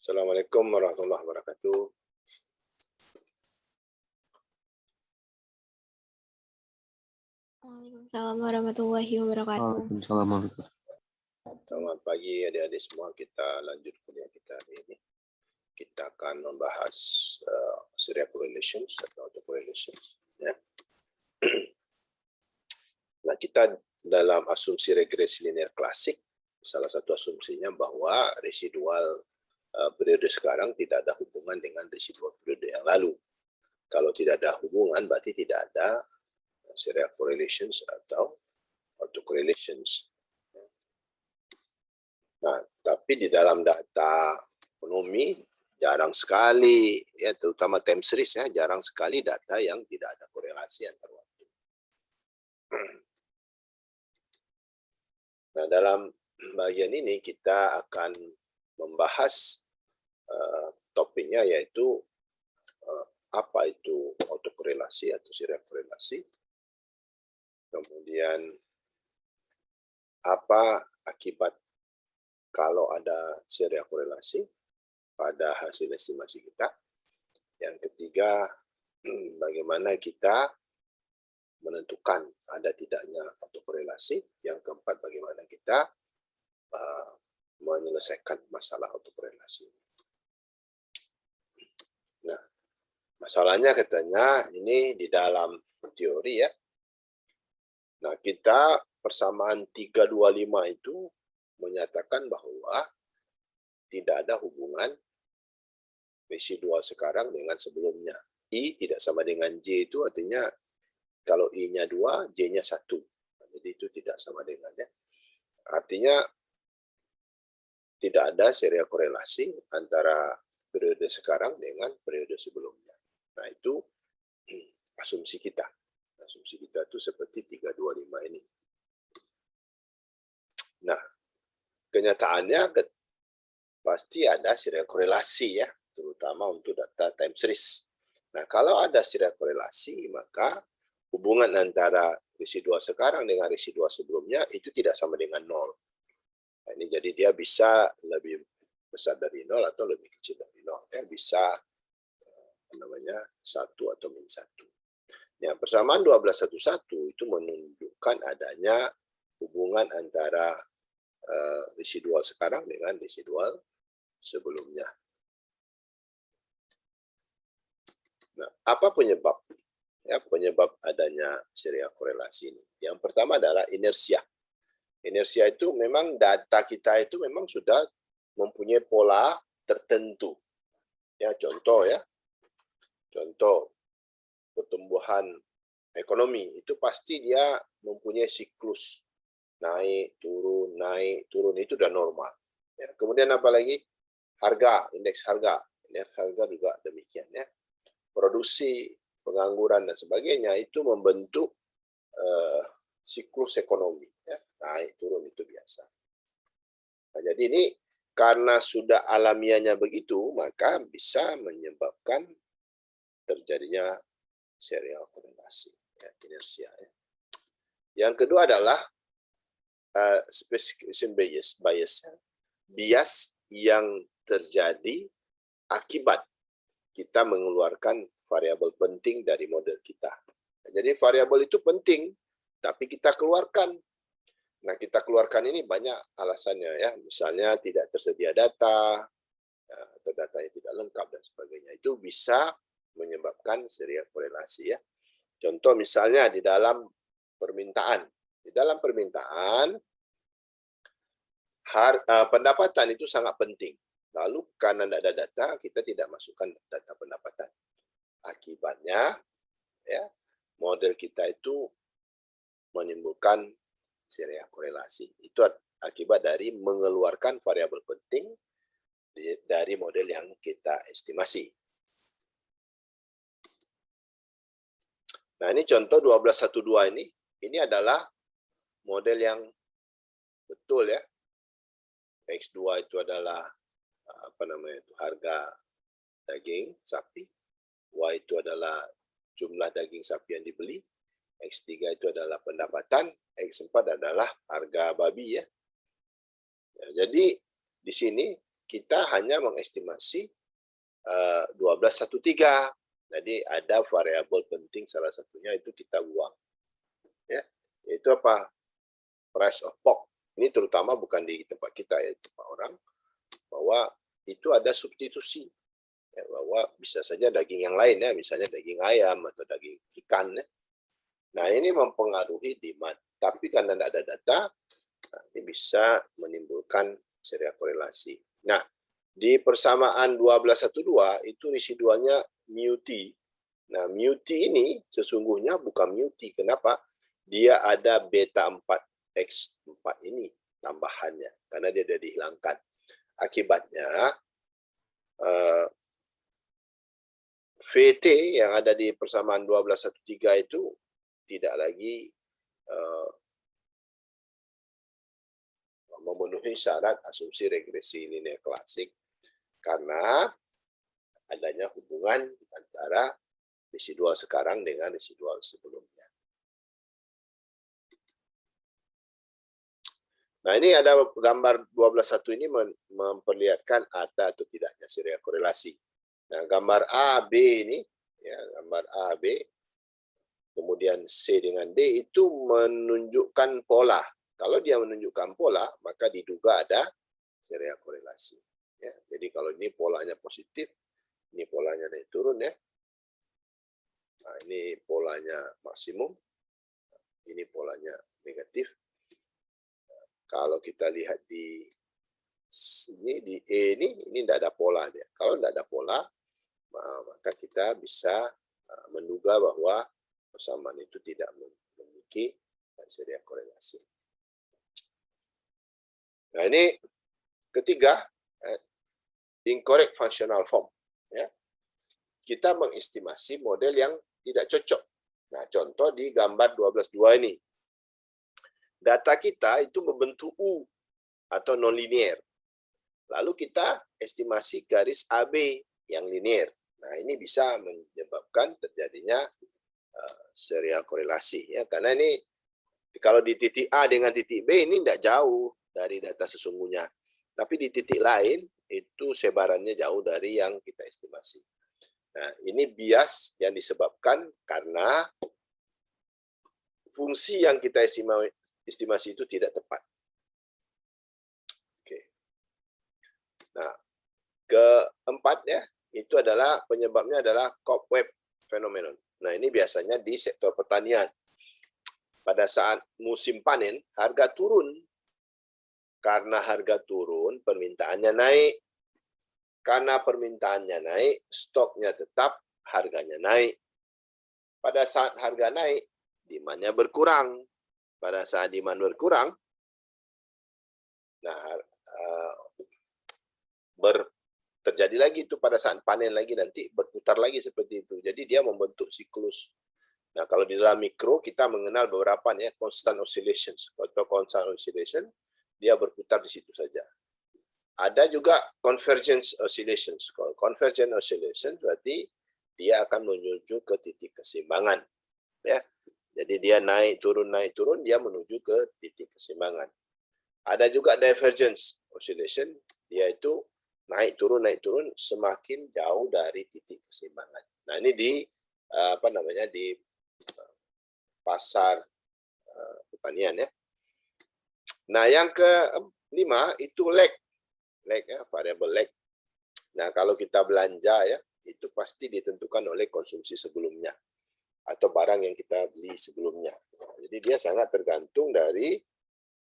Assalamualaikum warahmatullahi wabarakatuh. Waalaikumsalam warahmatullahi wabarakatuh. Waalaikumsalam warahmatullahi wabarakatuh. Selamat pagi adik-adik semua. Kita lanjut kuliah kita hari ini. Kita akan membahas serial correlations atau autocorrelations. Ya. Nah, kita dalam asumsi regresi linear klasik, salah satu asumsinya bahwa residual periode sekarang tidak ada hubungan dengan residual periode yang lalu. Kalau tidak ada hubungan, berarti tidak ada serial correlations atau autocorrelations. Nah, tapi di dalam data ekonomi jarang sekali, ya terutama time series ya, jarang sekali data yang tidak ada korelasi antar waktu. Nah, dalam bagian ini kita akan membahas topiknya yaitu apa itu autokorelasi atau serial korelasi. Kemudian apa akibat kalau ada serial korelasi pada hasil estimasi kita. Yang ketiga, bagaimana kita menentukan ada tidaknya autokorelasi. Yang keempat, bagaimana kita menyelesaikan masalah autokorelasi. Nah, masalahnya katanya ini di dalam teori ya. Nah, kita persamaan 325 itu menyatakan bahwa tidak ada hubungan residual sekarang dengan sebelumnya. I tidak sama dengan J itu artinya kalau I-nya 2, J-nya 1. Jadi itu tidak sama dengan ya. Artinya tidak ada serial korelasi antara periode sekarang dengan periode sebelumnya. Nah, itu asumsi kita. Asumsi kita itu seperti 325 ini. Nah, kenyataannya pasti ada serial korelasi ya, terutama untuk data time series. Nah, kalau ada serial korelasi, maka hubungan antara residual sekarang dengan residual sebelumnya itu tidak sama dengan 0. Nah, ini jadi dia bisa lebih besar dari 0 atau lebih kecil dari 0. Ya, bisa namanya 1 atau min 1. Ya, persamaan 1211 itu menunjukkan adanya hubungan antara residual sekarang dengan residual sebelumnya. Nah, apa penyebab? Ya, penyebab adanya serial korelasi ini. Yang pertama adalah inersia. Inersia itu memang data kita itu memang sudah mempunyai pola tertentu. Ya, contoh ya. Contoh pertumbuhan ekonomi itu pasti dia mempunyai siklus naik turun itu udah normal. Ya, kemudian apa lagi? Harga, indeks harga juga demikian ya. Produksi, pengangguran dan sebagainya itu membentuk siklus ekonomi ya. Naik turun itu biasa. Nah, jadi ini karena sudah alamiahnya begitu, maka bisa menyebabkan terjadinya serial korelasi ya, inersia ya. Yang kedua adalah specification bias yang terjadi akibat kita mengeluarkan variabel penting dari model kita. Jadi variabel itu penting, tapi kita keluarkan. Nah, kita keluarkan ini banyak alasannya ya. Misalnya tidak tersedia data, atau datanya tidak lengkap dan sebagainya. Itu bisa menyebabkan serial korelasi ya. Contoh misalnya di dalam permintaan. Di dalam permintaan, pendapatan itu sangat penting. Lalu karena tidak ada data, kita tidak masukkan data pendapatan. Akibatnya, ya, model kita itu menimbulkan serial korelasi. Itu akibat dari mengeluarkan variabel penting dari model yang kita estimasi. Nah, ini contoh 1212 ini. Ini adalah model yang betul ya. X2 itu adalah harga daging sapi. Y itu adalah jumlah daging sapi yang dibeli. X3 itu adalah pendapatan. X4 adalah harga babi ya. Jadi di sini kita hanya mengestimasi 1213. Jadi ada variabel penting, salah satunya itu kita buang. Ya, itu apa? Price of pork. Ini terutama bukan di tempat kita ya, tempat orang, bahwa itu ada substitusi. Ya, bahwa bisa saja daging yang lain ya, misalnya daging ayam atau daging ikan ya. Nah, ini mempengaruhi demand. Tapi karena tidak ada data, ini bisa menimbulkan serial korelasi. Nah, di persamaan 1212 itu residualnya mu T. Nah, mu T ini sesungguhnya bukan mu T. Kenapa? Dia ada beta 4x4 ini tambahannya karena dia sudah dihilangkan. Akibatnya VT yang ada di persamaan 1213 itu tidak lagi memenuhi syarat asumsi regresi linear klasik karena adanya hubungan antara residual sekarang dengan residual sebelumnya. Nah, ini ada gambar 12.1 ini memperlihatkan ada atau tidaknya serial korelasi. Nah, gambar A, B ini, ya, gambar A, B, kemudian C dengan D itu menunjukkan pola. Kalau dia menunjukkan pola, maka diduga ada serial korelasi. Ya, jadi kalau ini polanya positif, ini polanya naik turun ya. Nah, ini polanya maksimum, ini polanya negatif. Kalau kita lihat di sini di E ini tidak ada pola dia. Kalau tidak ada pola, maka kita bisa menduga bahwa persamaan itu tidak memiliki serial korelasi. Nah, ini ketiga, incorrect functional form. Ya. Kita mengestimasi model yang tidak cocok. Nah, contoh di gambar 12.2 ini. Data kita itu membentuk U atau non-linear. Lalu kita estimasi garis AB yang linear. Nah, ini bisa menyebabkan terjadinya serial korelasi. Ya, karena ini kalau di titik A dengan titik B ini tidak jauh dari data sesungguhnya. Tapi di titik lain itu sebarannya jauh dari yang kita estimasi. Nah, ini bias yang disebabkan karena fungsi yang kita estimasi itu tidak tepat. Oke. Nah, keempat ya, itu adalah penyebabnya adalah cobweb phenomenon. Nah, ini biasanya di sektor pertanian. Pada saat musim panen, harga turun. Karena harga turun, permintaannya naik. Karena permintaannya naik, stoknya tetap, harganya naik. Pada saat harga naik, demand-nya berkurang. Pada saat demand berkurang, nah terjadi lagi itu pada saat panen lagi nanti berputar lagi seperti itu. Jadi dia membentuk siklus. Nah, kalau di dalam mikro kita mengenal beberapa nih constant oscillations. Atau constant oscillation dia berputar di situ saja. Ada juga convergence oscillations. Kalau convergence oscillation berarti dia akan menuju ke titik keseimbangan. Ya. Jadi dia naik turun, dia menuju ke titik keseimbangan. Ada juga divergence oscillation, dia itu naik turun, semakin jauh dari titik keseimbangan. Nah, ini di di pasar pertanian ya. Nah, yang kelima itu lag ya, variabel lag. Nah, kalau kita belanja ya, itu pasti ditentukan oleh konsumsi sebelumnya atau barang yang kita beli sebelumnya. Jadi dia sangat tergantung dari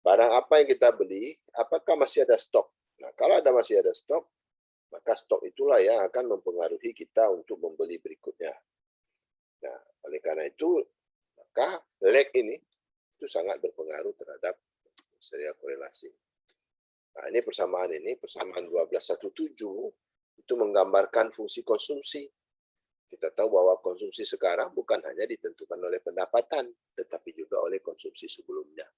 barang apa yang kita beli, apakah masih ada stok. Nah, kalau masih ada stok, maka stok itulah yang akan mempengaruhi kita untuk membeli berikutnya. Nah, oleh karena itu, maka lag ini itu sangat berpengaruh terhadap serial korelasi. Nah, ini persamaan 12.17 itu menggambarkan fungsi konsumsi. Kita tahu bahwa konsumsi sekarang bukan hanya ditentukan oleh pendapatan, tetapi juga oleh konsumsi sebelumnya.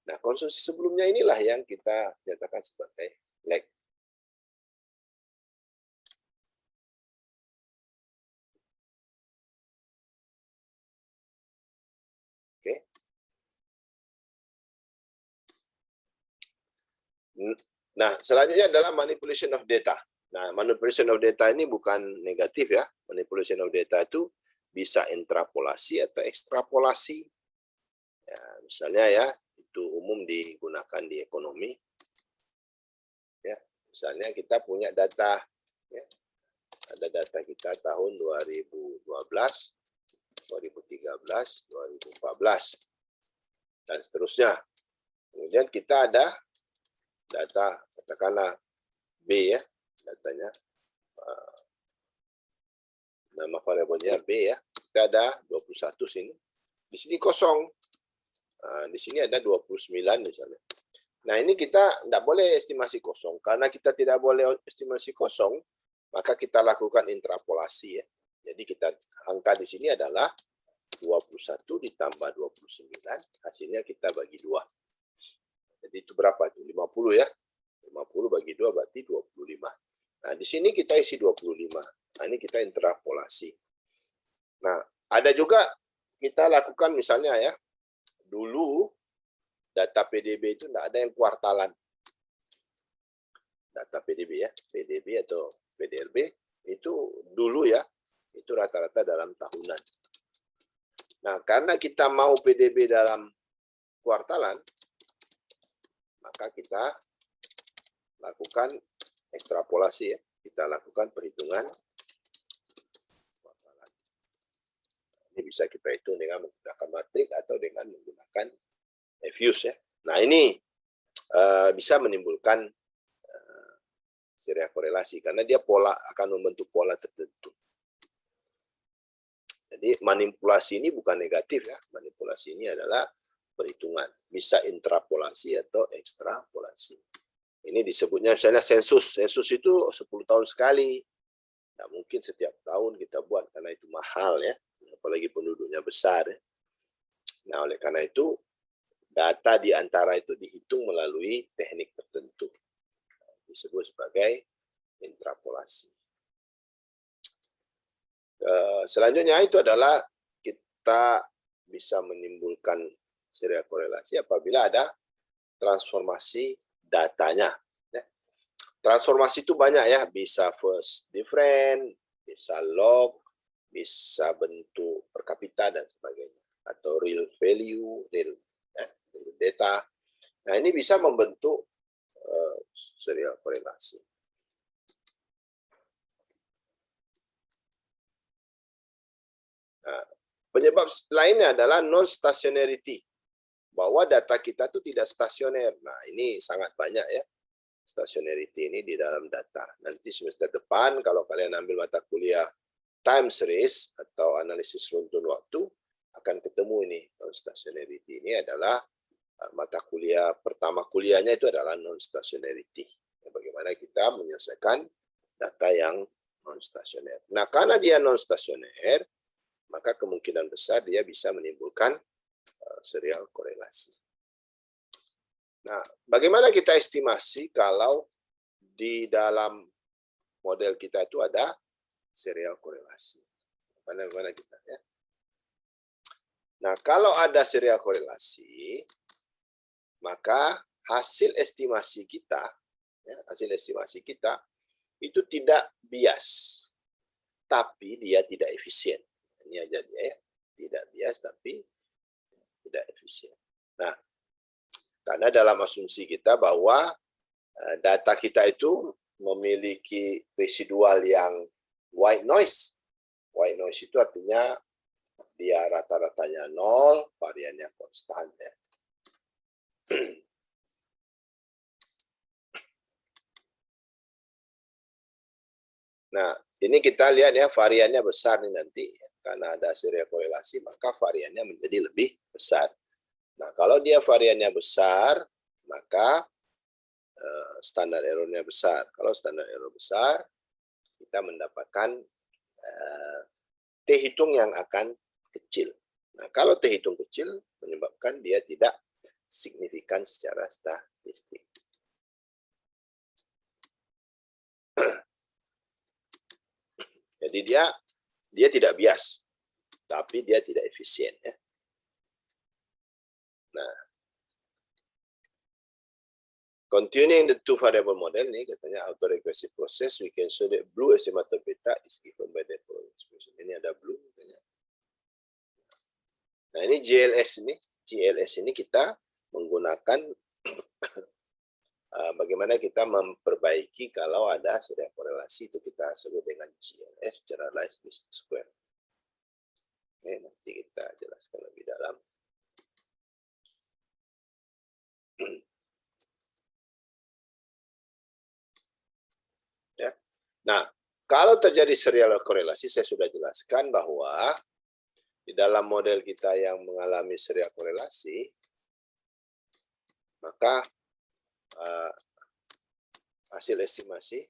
Nah, konsumsi sebelumnya inilah yang kita nyatakan sebagai lag. Oke. Nah, selanjutnya adalah manipulation of data. Nah, manipulation of data ini bukan negatif ya. Manipulation of data itu bisa intrapolasi atau ekstrapolasi. Ya, misalnya ya, itu umum digunakan di ekonomi. Ya, misalnya kita punya data, ya, ada data kita tahun 2012, 2013, 2014, dan seterusnya. Kemudian kita ada data, katakanlah B ya, datanya, nama variabelnya B ya, kita ada 21 sini, di sini kosong, di sini ada 29 misalnya. Nah ini kita tidak boleh estimasi kosong, karena kita tidak boleh estimasi kosong, maka kita lakukan intrapolasi ya. Jadi kita angka di sini adalah 21 ditambah 29, hasilnya kita bagi 2. Jadi itu berapa itu? 50 ya. 50 bagi 2 berarti 25. Nah, di sini kita isi 25. Nah, ini kita intrapolasi. Nah, ada juga kita lakukan misalnya ya, dulu data PDB itu tidak ada yang kuartalan. Data PDB ya, PDB atau PDRB itu dulu ya, itu rata-rata dalam tahunan. Nah, karena kita mau PDB dalam kuartalan, maka kita lakukan ekstrapolasi ya. Kita lakukan perhitungan kuartalan. Ini bisa kita hitung dengan menggunakan matrik atau dengan menggunakan Fuse ya. Nah, ini bisa menimbulkan serial korelasi karena dia akan membentuk pola tertentu. Jadi manipulasi ini bukan negatif ya. Manipulasi ini adalah perhitungan. Bisa intrapolasi atau ekstrapolasi. Ini disebutnya misalnya sensus. Sensus itu 10 tahun sekali. Nah, mungkin setiap tahun kita buat karena itu mahal ya. Apalagi penduduknya besar ya. Nah, oleh karena itu data di antara itu dihitung melalui teknik tertentu. Disebut sebagai intrapolasi. Selanjutnya itu adalah kita bisa menimbulkan serial korelasi apabila ada transformasi datanya. Transformasi itu banyak ya, bisa first different, bisa log, bisa bentuk per kapita dan sebagainya, atau real value, real data. Nah ini bisa membentuk serial korelasi. Nah, penyebab lainnya adalah non-stationarity, bahwa data kita itu tidak stasioner. Nah ini sangat banyak ya. Stationarity ini di dalam data. Nanti semester depan kalau kalian ambil mata kuliah time series atau analisis runtun waktu akan ketemu ini non-stationarity. Ini adalah mata kuliah pertama kuliahnya itu adalah non-stationarity. Bagaimana kita menyelesaikan data yang non-stasioner. Nah, karena dia non-stasioner, maka kemungkinan besar dia bisa menimbulkan serial korelasi. Nah, bagaimana kita estimasi kalau di dalam model kita itu ada serial korelasi? Mana kita ya? Nah, kalau ada serial korelasi, maka hasil estimasi kita, ya, hasil estimasi kita itu tidak bias, tapi dia tidak efisien. Ini aja dia ya, tidak bias tapi tidak efisien. Nah, karena dalam asumsi kita bahwa data kita itu memiliki residual yang white noise. White noise itu artinya dia rata-ratanya 0, variannya konstan. Ya. Nah, ini kita lihat ya variannya besar nih nanti. Karena ada serial korelasi, maka variannya menjadi lebih besar. Nah, kalau dia variannya besar, maka standar errornya besar. Kalau standar error besar, kita mendapatkan T hitung yang akan kecil. Nah, kalau T hitung kecil, menyebabkan dia tidak signifikan secara statistik. Jadi dia tidak bias, tapi dia tidak efisien ya. Nah, Continuing the two variable model nih, katanya autoregressive process, we can show that blue estimator beta is given by the following expression. Ini ada blue. Katanya. Nah ini GLS ini kita menggunakan bagaimana kita memperbaiki kalau ada serial korelasi, itu kita sebut dengan GLS, generalized least square. Oke, nanti kita jelaskan lebih dalam. Ya. Nah, kalau terjadi serial korelasi, saya sudah jelaskan bahwa di dalam model kita yang mengalami serial korelasi, maka hasil estimasi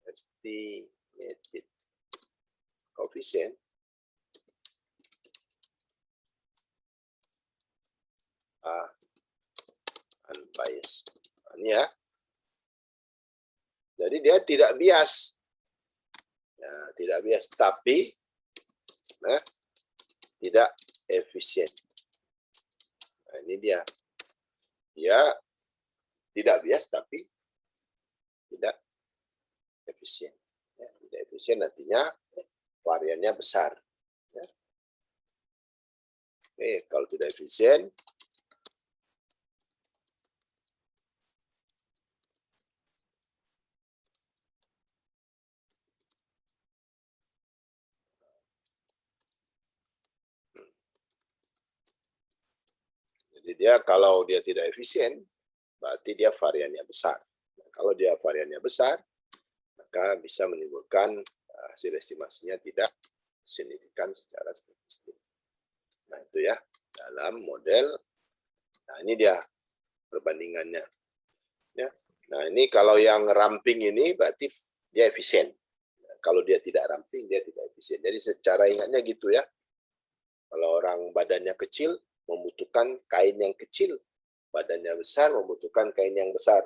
estimated coefficient unbiased. Ini ya. Jadi dia tidak bias. Ya, tidak bias, tapi tidak efisien. Nah, ini dia. Dia tidak bias, tapi tidak efisien. Ya, tidak efisien artinya variannya besar. Ya. Oke, kalau tidak efisien, jadi dia kalau dia tidak efisien, berarti dia variannya besar. Nah, kalau dia variannya besar, maka bisa menimbulkan hasil estimasinya tidak signifikan secara statistik. Nah itu ya, dalam model. Nah ini dia perbandingannya. Ya. Nah ini kalau yang ramping ini berarti dia efisien. Kalau dia tidak ramping, dia tidak efisien. Jadi secara ingatnya gitu ya. Kalau orang badannya kecil, membutuhkan kain yang kecil. Badannya besar, membutuhkan kain yang besar.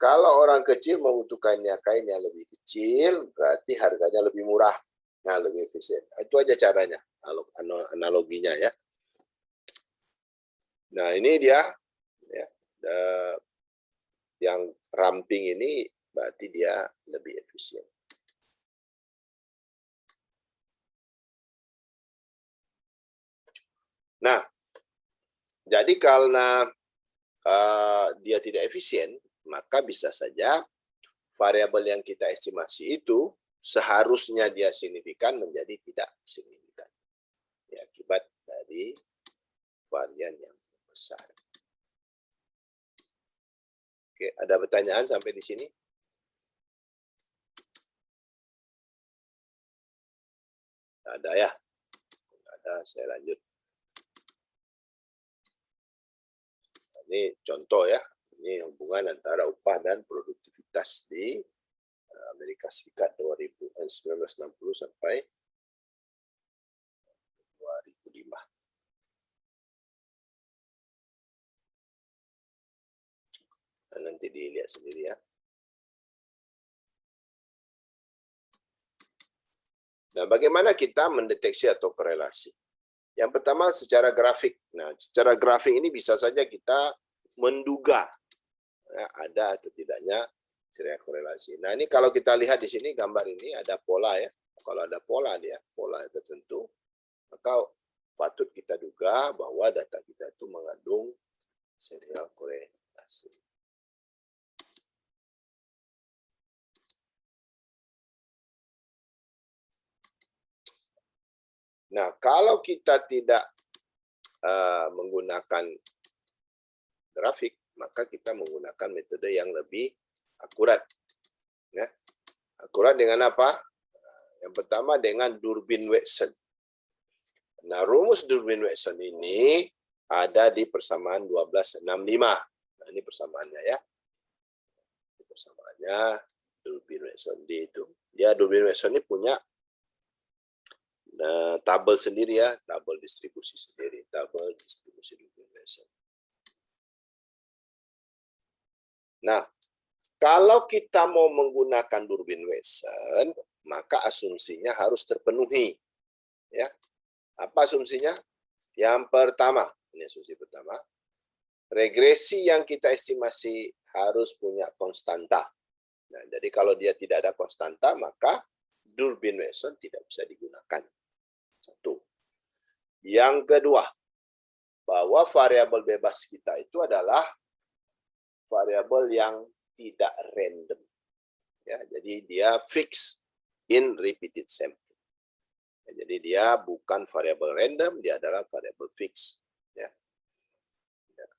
Kalau orang kecil membutuhkannya kain yang lebih kecil, berarti harganya lebih murah. Nah, lebih efisien. Itu aja caranya, analoginya ya. Nah, ini dia. Ya, yang ramping ini berarti dia lebih efisien. Nah, jadi karena dia tidak efisien, maka bisa saja variabel yang kita estimasi itu seharusnya dia signifikan menjadi tidak signifikan. Ya, akibat dari varian yang besar. Oke, ada pertanyaan sampai di sini? Ada ya? Ada, saya lanjut. Ini contoh ya, ini hubungan antara upah dan produktivitas di Amerika Serikat 1960 sampai 2005. Nah, nanti dilihat sendiri ya. Nah, bagaimana kita mendeteksi atau korelasi? Yang pertama secara grafik. Nah, secara grafik ini bisa saja kita menduga ya, ada atau tidaknya serial korelasi. Nah, ini kalau kita lihat di sini gambar ini ada pola ya. Kalau ada pola tertentu, maka patut kita duga bahwa data kita itu mengandung serial korelasi. Nah, kalau kita tidak menggunakan grafik, maka kita menggunakan metode yang lebih akurat. Ya. Akurat dengan apa? Yang pertama dengan Durbin-Watson. Nah, rumus Durbin-Watson ini ada di persamaan 1265. Nah, ini persamaannya ya. Persamaannya Durbin-Watson itu. Dia Durbin-Watson ini punya tabel sendiri ya, tabel distribusi sendiri, tabel distribusi Durbin-Watson. Nah, kalau kita mau menggunakan Durbin-Watson, maka asumsinya harus terpenuhi. Ya, apa asumsinya? Yang pertama, Ini asumsi pertama. Regresi yang kita estimasi harus punya konstanta. Nah, jadi kalau dia tidak ada konstanta, maka Durbin-Watson tidak bisa digunakan. Satu. Yang kedua, bahwa variabel bebas kita itu adalah variabel yang tidak random. Ya, jadi dia fix in repeated sampling. Ya, jadi dia bukan variabel random, dia adalah variabel fix. Ya.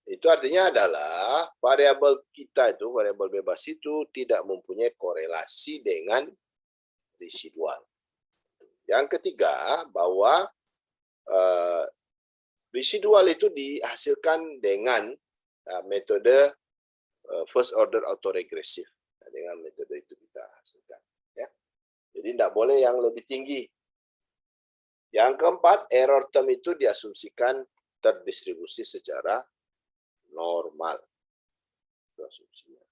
Itu artinya adalah variabel kita itu, variabel bebas itu tidak mempunyai korelasi dengan residual. Yang ketiga, bahwa residual itu dihasilkan dengan metode first order autoregressive. Dengan metode itu kita hasilkan. Ya. Jadi tidak boleh yang lebih tinggi. Yang keempat, error term itu diasumsikan terdistribusi secara normal. Itu asumsinya.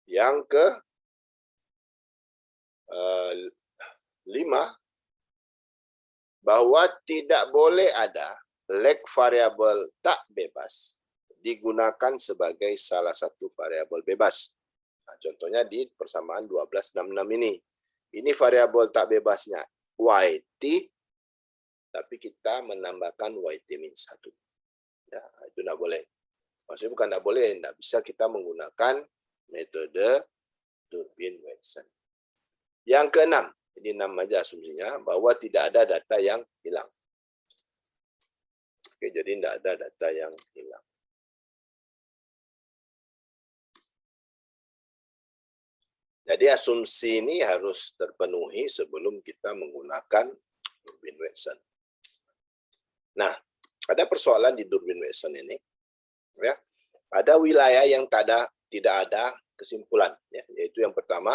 Yang ke 5, bahwa tidak boleh ada lag variabel tak bebas digunakan sebagai salah satu variabel bebas. Nah, contohnya di persamaan 1266 ini. Ini variabel tak bebasnya YT, tapi kita menambahkan YT-1. Ya, itu tidak boleh. Maksudnya bukan tidak boleh, tidak bisa kita menggunakan metode Durbin-Watson. Yang keenam, ini 6 aja asumsinya, bahwa tidak ada data yang hilang. Oke, jadi tidak ada data yang hilang. Jadi asumsi ini harus terpenuhi sebelum kita menggunakan Durbin-Watson. Nah, ada persoalan di Durbin-Watson ini. Ya, ada wilayah yang tidak ada kesimpulan. Ya, yaitu yang pertama,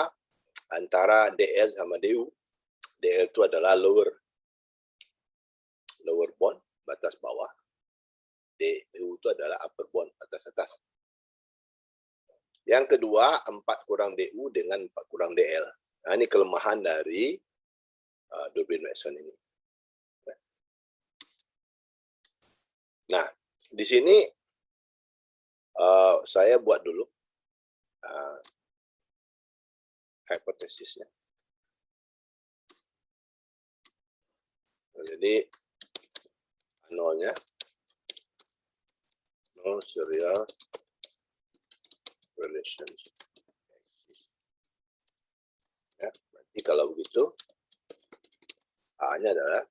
antara DL sama DU. DL itu adalah lower bound, batas bawah. DU itu adalah upper bound, batas atas. Yang kedua, 4 kurang DU dengan 4 kurang DL. Nah, ini kelemahan dari Durbin-Watson ini. Nah, di sini saya buat dulu hipotesisnya. Jadi nolnya, no serial relationship. Ya, berarti kalau begitu A-nya adalah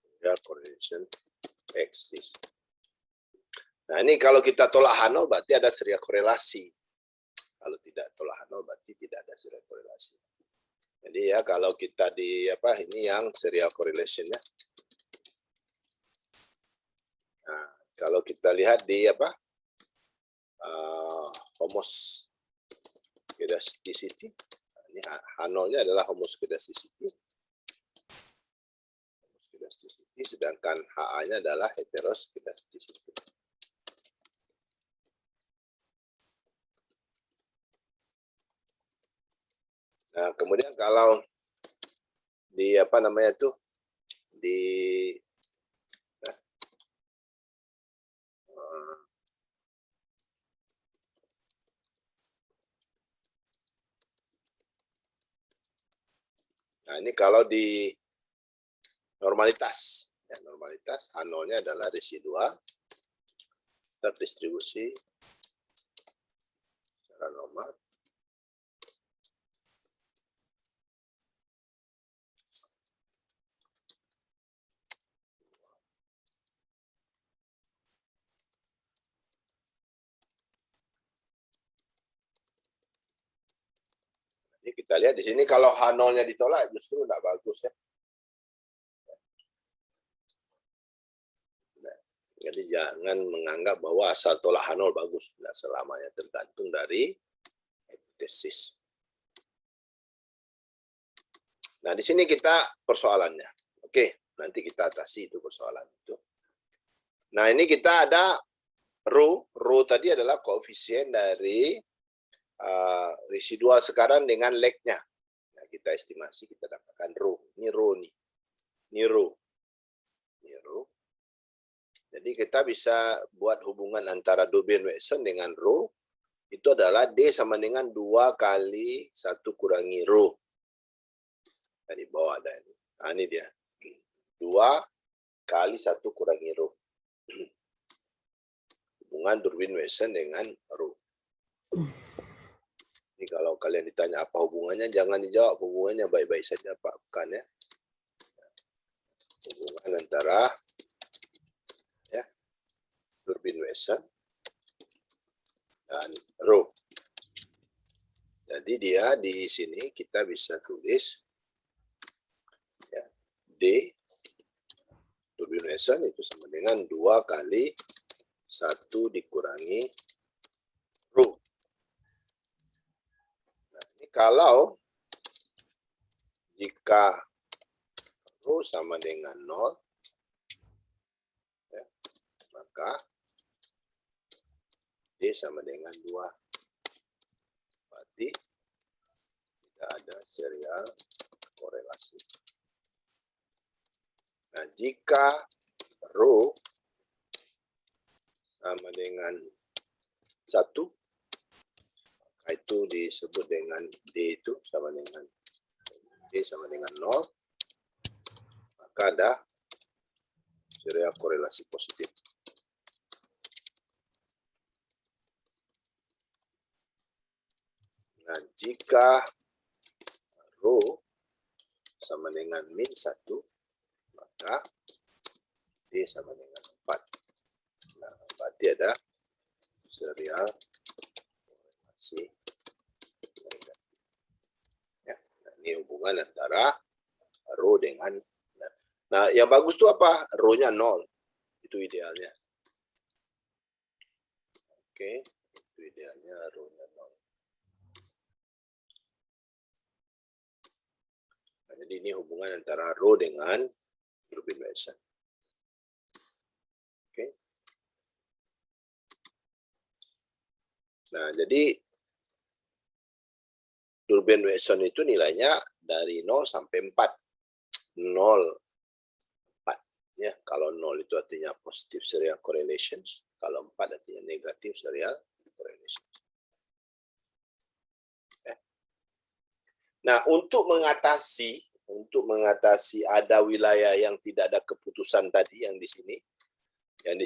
serial correlation exists. Nah, ini kalau kita tolak H0 berarti ada serial korelasi. Kalau tidak tolak H0 berarti tidak ada serial korelasi. Jadi ya kalau kita di ini yang serial correlation-nya. Nah, kalau kita lihat di homoscedasticity. Ini H0-nya adalah homoscedasticity. Sedangkan HA-nya adalah heteroscedasticity. Nah, kemudian kalau di nah, ini kalau di normalitas, ya, normalitas H0-nya adalah residual terdistribusi secara normal. Jadi kita lihat di sini kalau H0-nya ditolak justru tidak bagus ya. Jadi jangan menganggap bahwa asal tolak H0 bagus. Tidak selamanya, tergantung dari hipotesis. Nah, di sini kita persoalannya. Oke, nanti kita atasi itu persoalan itu. Nah, ini kita ada rho. Rho tadi adalah koefisien dari residual sekarang dengan lag-nya. Nah, kita estimasi, kita dapatkan rho. Ini rho nih. Ini rho. Ini rho. Jadi kita bisa buat hubungan antara Debye-Watson dengan rho. Itu adalah D sama dengan 2 kali 1 kurangi rho. Di bawah ada ini. Nah, ini dia. 2 kali 1 kurangi rho. Hubungan Debye-Watson dengan rho. Ini kalau kalian ditanya apa hubungannya, jangan dijawab hubungannya baik-baik saja, Pak. Bukan ya. Hubungan antara ya, Debye-Watson dan rho. Jadi dia di sini kita bisa tulis ya, D Debye-Watson itu sama dengan 2 kali 1 dikurangi rho. Nah, ini kalau jika rho sama dengan 0, ya, maka D sama dengan 2. Berarti tidak ada serial korelasi. Nah, jika rho sama dengan 1, maka itu disebut dengan D itu sama dengan D sama dengan 0, maka ada serial korelasi positif. Nah, jika rho sama dengan min 1, maka D sama dengan 4. Nah, berarti ada serial korelasi negatif. Ya, nah, ini hubungan antara rho dengan. Nah, yang bagus itu apa? Rho-nya 0. Itu idealnya. Oke, itu idealnya rho-nya 0. Nah, jadi ini hubungan antara rho dengan Debye-Watson. Oke. Nah, jadi Debye-Watson itu nilainya dari 0 sampai 4. 0, 4. Ya, kalau 0 itu artinya positive serial correlations, kalau 4 artinya negative serial correlations. Ya. Nah, untuk mengatasi ada wilayah yang tidak ada keputusan tadi yang di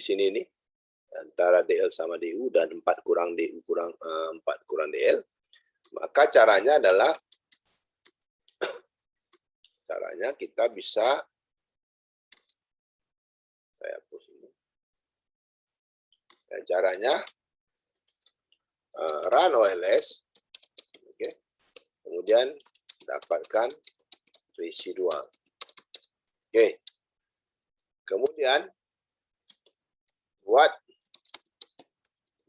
sini ini antara DL sama DU dan 4 kurang DU kurang 4 kurang DL, maka caranya adalah kita bisa saya hapus ini. Dan caranya run OLS, oke. Kemudian dapatkan residual. Oke. Kemudian buat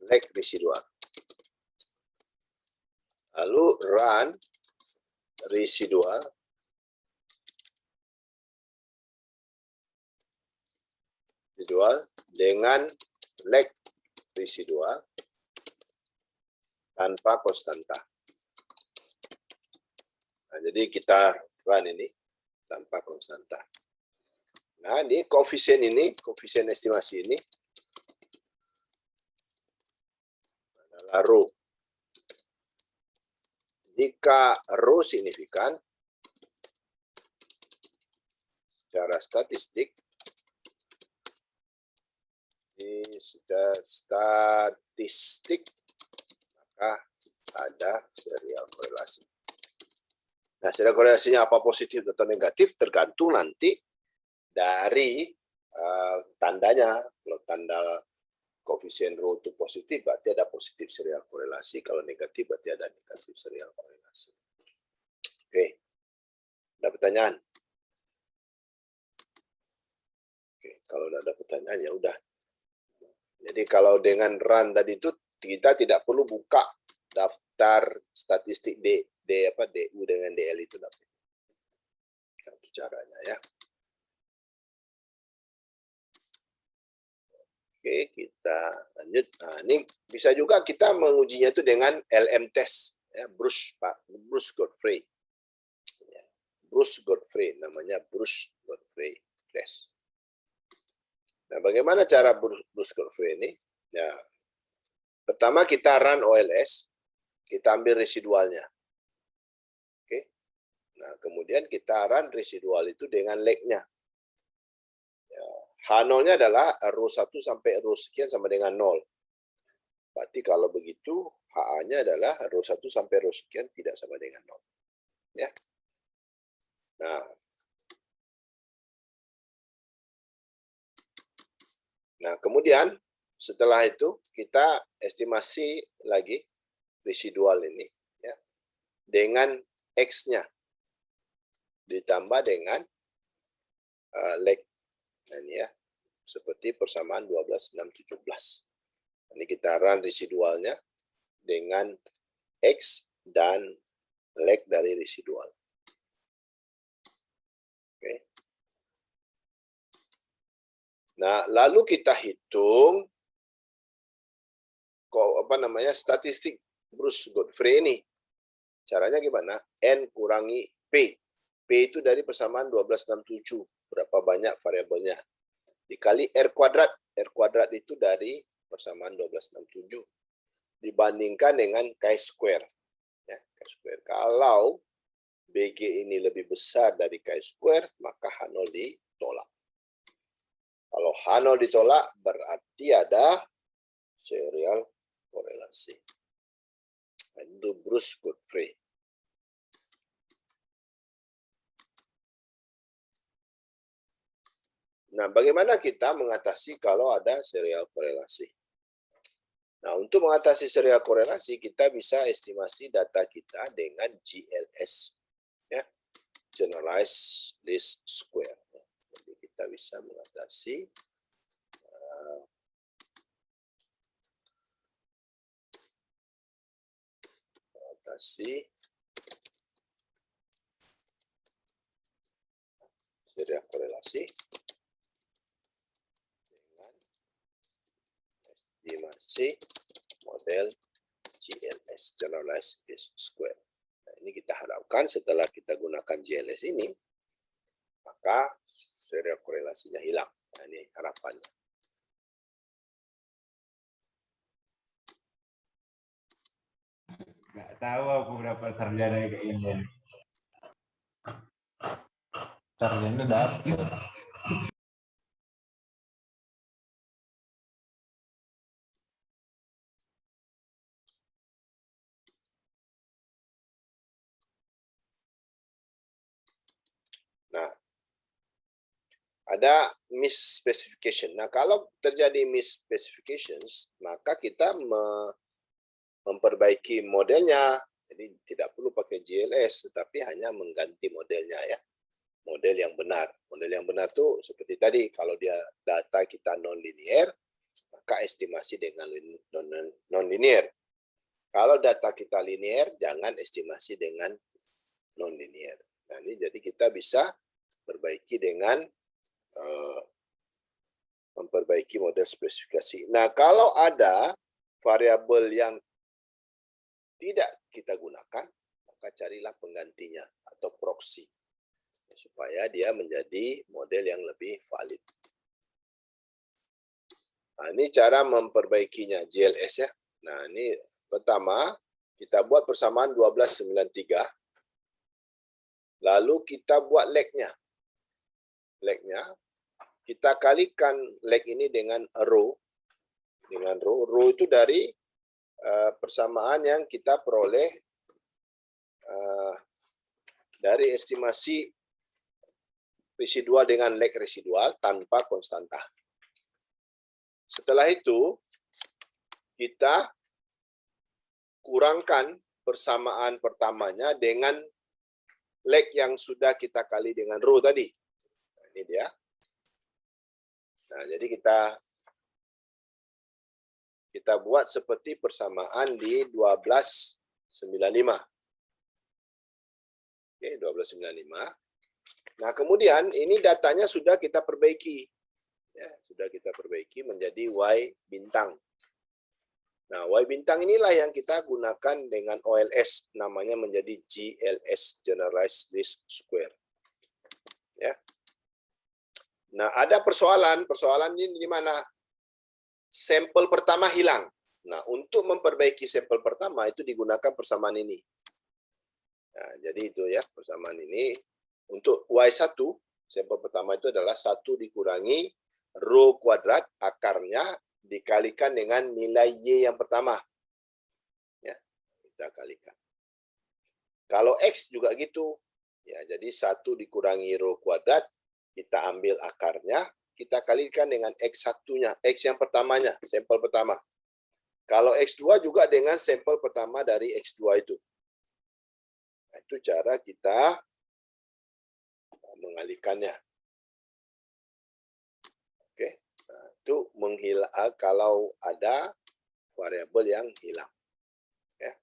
lag residual. Lalu run residual dengan lag residual tanpa konstanta. Nah, jadi kita run ini tanpa konstanta. Nah, ini koefisien estimasi ini adalah rho. Jika rho signifikan, secara statistik, maka ada serial korelasi. Nah, serial korelasinya apa positif atau negatif tergantung nanti dari tandanya. Kalau tanda koefisien rho itu positif, berarti ada positif serial korelasi. Kalau negatif, berarti ada negatif serial korelasi. Oke, ada pertanyaan? Oke, kalau ada pertanyaan ya udah. Jadi kalau dengan run tadi itu kita tidak perlu buka daftar statistik DU dengan DL itu dapat. Satu caranya ya. Oke, kita lanjut. Nah, ini bisa juga kita mengujinya itu dengan LM test, ya, Bruce Godfrey. Ya, Bruce Godfrey, namanya Bruce Godfrey test. Nah, bagaimana cara Bruce Godfrey ini? Ya, pertama kita run OLS, kita ambil residualnya. Oke. Nah, kemudian kita run residual itu dengan leg-nya. H0-nya adalah row 1 sampai row sekian sama dengan 0. Berarti kalau begitu, HA-nya adalah row 1 sampai row sekian tidak sama dengan 0. Ya. Nah, kemudian setelah itu kita estimasi lagi residual ini, ya, dengan X-nya ditambah dengan leg. Nah, ini ya, seperti persamaan 12, 6, 17. Ini kita run residualnya dengan X dan leg dari residual. Oke. Nah, lalu kita hitung statistik Bruce Godfrey ini. Caranya gimana? N kurangi P. P itu dari persamaan 1267. Berapa banyak variabelnya? Dikali R kuadrat. R kuadrat itu dari persamaan 1267. Dibandingkan dengan chi-square. Ya, chi-square. Kalau BG ini lebih besar dari chi-square, maka H0 ditolak. Kalau H0 ditolak, berarti ada serial korelasi. Itu Bruce Godfrey. Nah, bagaimana kita mengatasi kalau ada serial korelasi? Nah, untuk mengatasi serial korelasi, kita bisa estimasi data kita dengan GLS, ya, Generalized Least Square. Jadi kita bisa mengatasi serial korelasi dengan estimasi model GLS, Generalized Least Square. Nah, ini kita harapkan setelah kita gunakan GLS ini, maka serial korelasinya hilang. Nah, ini harapannya. Nggak tahu aku berapa sarjana kayak ini. Sarjana dapat. Nah, ada misspecification. Nah, kalau terjadi misspecifications, maka kita memperbaiki modelnya. Jadi tidak perlu pakai GLS, tetapi hanya mengganti modelnya, ya. Model yang benar. Model yang benar itu seperti tadi, kalau dia data kita non-linear, maka estimasi dengan non-linear. Kalau data kita linear, jangan estimasi dengan non-linear. Nah, ini jadi kita bisa perbaiki dengan memperbaiki model spesifikasi. Nah, kalau ada variabel yang tidak kita gunakan, maka carilah penggantinya atau proxy supaya dia menjadi model yang lebih valid. Nah, ini cara memperbaikinya GLS, ya. Nah, ini pertama kita buat persamaan 1293. Lalu kita buat leg-nya. Leg-nya kita kalikan leg ini dengan row. Dengan row. Row itu dari persamaan yang kita peroleh dari estimasi residual dengan leg residual tanpa konstanta. Setelah itu, kita kurangkan persamaan pertamanya dengan leg yang sudah kita kali dengan row tadi. Nah, ini dia. Nah, jadi kita buat seperti persamaan di 1295. Oke, 1295. Nah, kemudian ini datanya sudah kita perbaiki. Ya, sudah kita perbaiki menjadi Y bintang. Nah, Y bintang inilah yang kita gunakan dengan OLS, namanya menjadi GLS, Generalized Least Square. Ya. Nah, ada persoalan ini di mana sampel pertama hilang. Nah, untuk memperbaiki sampel pertama itu digunakan persamaan ini. Nah, jadi itu ya, persamaan ini. Untuk Y1, sampel pertama itu adalah 1 dikurangi rho kuadrat akarnya dikalikan dengan nilai Y yang pertama. Ya, kita kalikan. Kalau X juga gitu. Ya, jadi 1 dikurangi rho kuadrat, kita ambil akarnya, kita kalikan dengan X1-nya, X yang pertamanya, sampel pertama. Kalau X2 juga dengan sampel pertama dari X2 itu. Nah, itu cara kita mengalihkannya. Oke. Nah, itu menghilang kalau ada variabel yang hilang. Ya.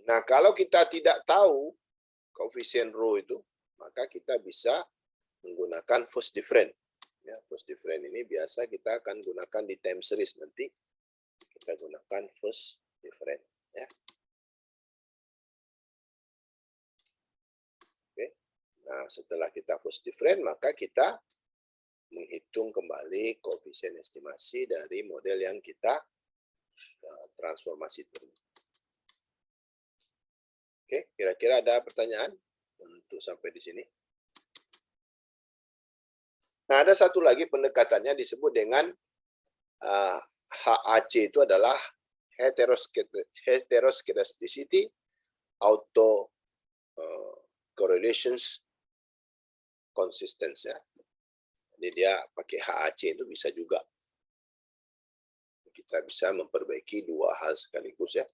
Nah, kalau kita tidak tahu koefisien rho itu, maka kita bisa menggunakan first different. Ya, first different ini biasa kita akan gunakan di time series nanti. Kita gunakan first different. Ya. Oke. Nah, setelah kita first different, maka kita menghitung kembali koefisien estimasi dari model yang kita transformasi tadi. Oke, kira-kira ada pertanyaan untuk sampai di sini? Nah, ada satu lagi pendekatannya disebut dengan HAC, itu adalah heteroskedasticity auto correlations consistence, ya. Jadi dia pakai HAC itu bisa juga. Kita bisa memperbaiki dua hal sekaligus, ya.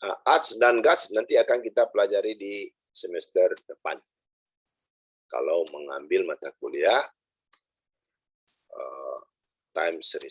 Arts dan GATS nanti akan kita pelajari di semester depan. Kalau mengambil mata kuliah time series.